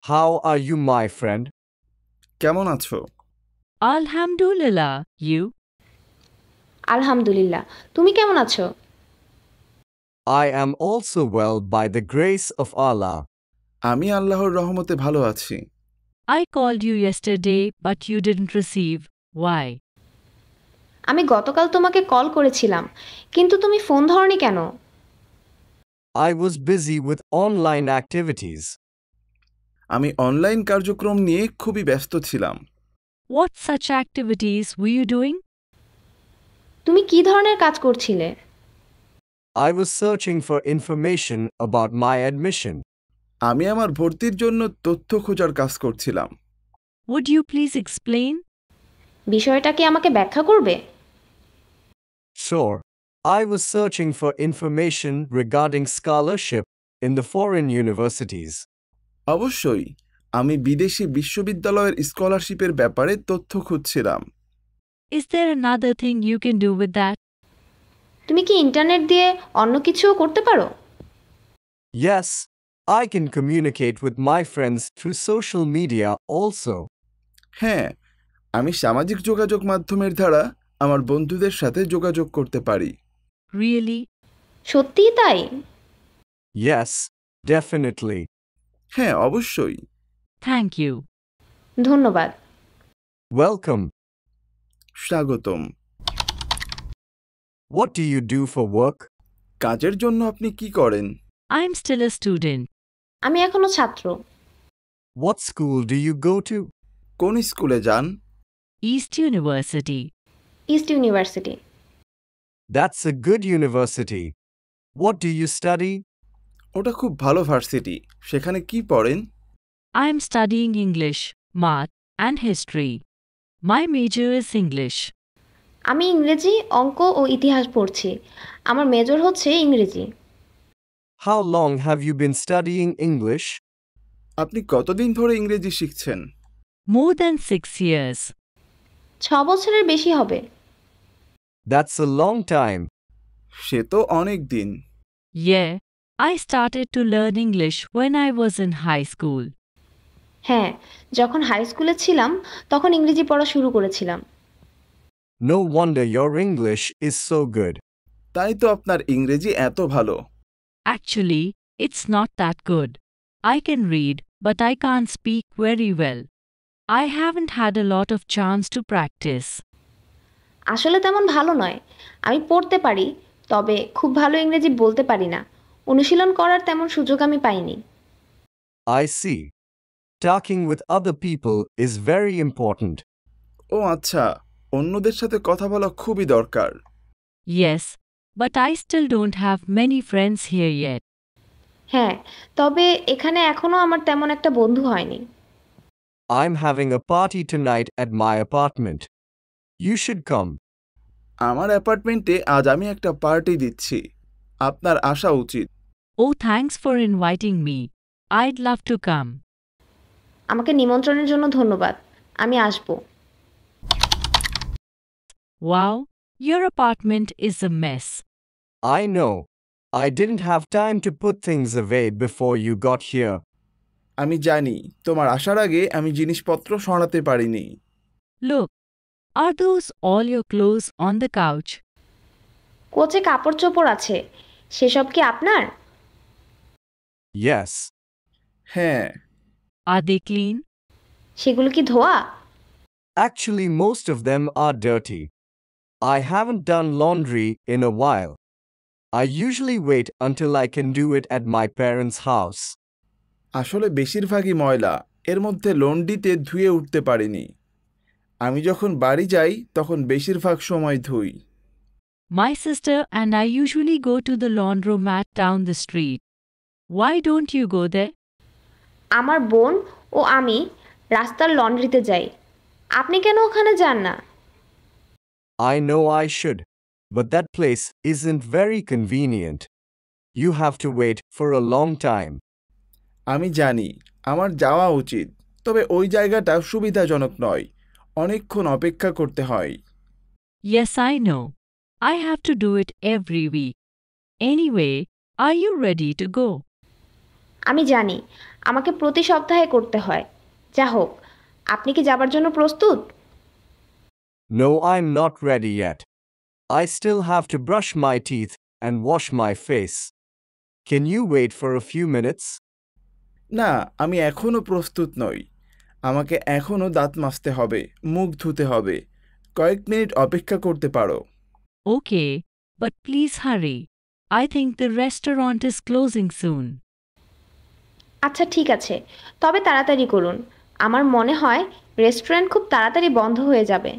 How are you, my friend? কেমন আছো? Alhamdulillah, you? আলহামদুলিল্লাহ। তুমি কেমন আছো? I am also well by the grace of Allah. আমি আল্লাহর রহমতে ভালো আছি। I called you yesterday, but you didn't receive. Why? আমি গতকাল তোমাকে কল করেছিলাম, কিন্তু তুমি ফোন ধরনি কেন? I was busy with online activities. আমি অনলাইন কার্যক্রম নিয়ে খুবই ব্যস্ত ছিলাম। What such activities were you doing? তুমি কি ধরনের কাজ করছিলে? I was searching for information about my admission. আমি আমার ভর্তির জন্য তথ্য খোঁজার কাজ করছিলাম। Would you please explain? বিষয়টা কি আমাকে ব্যাখ্যা করবে? Sure. I was searching for information regarding scholarship in the foreign universities. অবশ্যই, আমি বিদেশি বিশ্ববিদ্যালয়ের স্কলারশিপের ব্যাপারে তথ্য খুঁজছিলাম। Is there another thing you can do with that? তুমি কি ইন্টারনেট দিয়ে অন্য কিছুও করতে পারো? Yes, I can communicate with my friends through social media also. হ্যাঁ, আমি সামাজিক যোগাযোগ মাধ্যমের দ্বারা আমার বন্ধুদের সাথে যোগাযোগ করতে পারি। Really? সত্যিই তাই? Yes, definitely. হ্যাঁ, অবশ্যই। Thank you. ধন্যবাদ। Welcome. স্বাগতম। What do you do for work? কাজের জন্য আপনি কি করেন? I'm still a student. আমি এখনো ছাত্র। What school do you go to? কোন স্কুলে যান? East University. East university. That's a good university. What do you study? ওটা খুব ভালো ভার্সিটি। সেখানে কি পড়েন? I'm studying English, Math, and History. My major is English. আমি ইংরেজি, অঙ্ক ও ইতিহাস পড়ছি। আমার মেজর হচ্ছে ইংরেজি। How long have you been studying English? আপনি কতদিন ধরে ইংরেজি শিখছেন? More than 6 years. 6 বছরের বেশি হবে। That's a long time. সে তো অনেক দিন। Yeah, I started to learn English when I was in high school. হ্যাঁ, যখন হাই স্কুলে ছিলাম তখন ইংরেজি পড়া শুরু করেছিলাম। No wonder your English is so good. তাই তো আপনার ইংরেজি এত ভালো। Actually, it's not that good. I can read, but I can't speak very well. I haven't had a lot of chance to practice. আসলে তেমন ভালো নয়। আমি পড়তে পারি, তবে খুব ভালো ইংরেজি বলতে পারি না। অনুশীলন করার তেমন সুযোগ আমি পাইনি। I see. Talking with other people is very important. ও আচ্ছা, অন্যদের সাথে কথা বলা খুবই দরকার। Yes, but I still don't have many friends here yet. হ্যাঁ, তবে এখানে এখনো আমার তেমন একটা বন্ধু হয়নি। I'm having a party tonight at my apartment. You should come. আমার অ্যাপার্টমেন্টে আজ আমি একটা পার্টি দিচ্ছি। আপনার আসা উচিত। Oh, thanks for inviting me. I'd love to come. আমাকে নিমন্ত্রণের জন্য ধন্যবাদ। আমি আসব। Wow, your apartment is a mess. I know. I didn't have time to put things away before you got here. আমি জানি, তোমার আসার আগে আমি জিনিসপত্র সরাতে পারিনি। Look, are those all your clothes on the couch? কোচে কাপড় চোপড় আছে, সেসব কি আপনার? Yes. হ্যাঁ, Are they clean? সেগুলো কি ধোয়া? Actually, most of them are dirty. I haven't done laundry in a while. I usually wait until I can do it at my parents' house. আসলে বেশিরভাগই ময়লা, এর মধ্যে লন্ড্রিতে ধুয়ে উঠতে পারিনি। আমি যখন বাড়ি যাই তখন বেশিরভাগ সময় ধুই। My sister and I usually go to the laundromat down the street. Why don't you go there? আমার বোন ও আমি রাস্তার লন্ড্রিতে যাই। আপনি কেন ওখানে যান না? I know I should, but that place isn't very convenient. You have to wait for a long time. আমি জানি, আমার যাওয়া উচিত, তবে ওই জায়গাটা সুবিধাজনক নয়। অনেকক্ষণ অপেক্ষা করতে হয়। Yes, I know. I have to do it every week. Anyway, are you ready to go? আমি জানি আমাকে প্রতি সপ্তাহে করতে হয়। যা হোক, আপনি কি যাবার জন্য প্রস্তুত? No, I'm not ready yet. I still have to brush my teeth and wash my face. Can you wait for a few minutes? না, আমি এখনও প্রস্তুত নই। আমাকে এখনও দাঁত মাজতে হবে, মুখ ধুতে হবে। কয়েক মিনিট অপেক্ষা করতে পারো? Okay, but please hurry. I think the restaurant is closing soon. আচ্ছা ঠিক আছে, তবে তাড়াতাড়ি করুন। আমার মনে হয় রেস্টুরেন্ট খুব তাড়াতাড়ি বন্ধ হয়ে যাবে।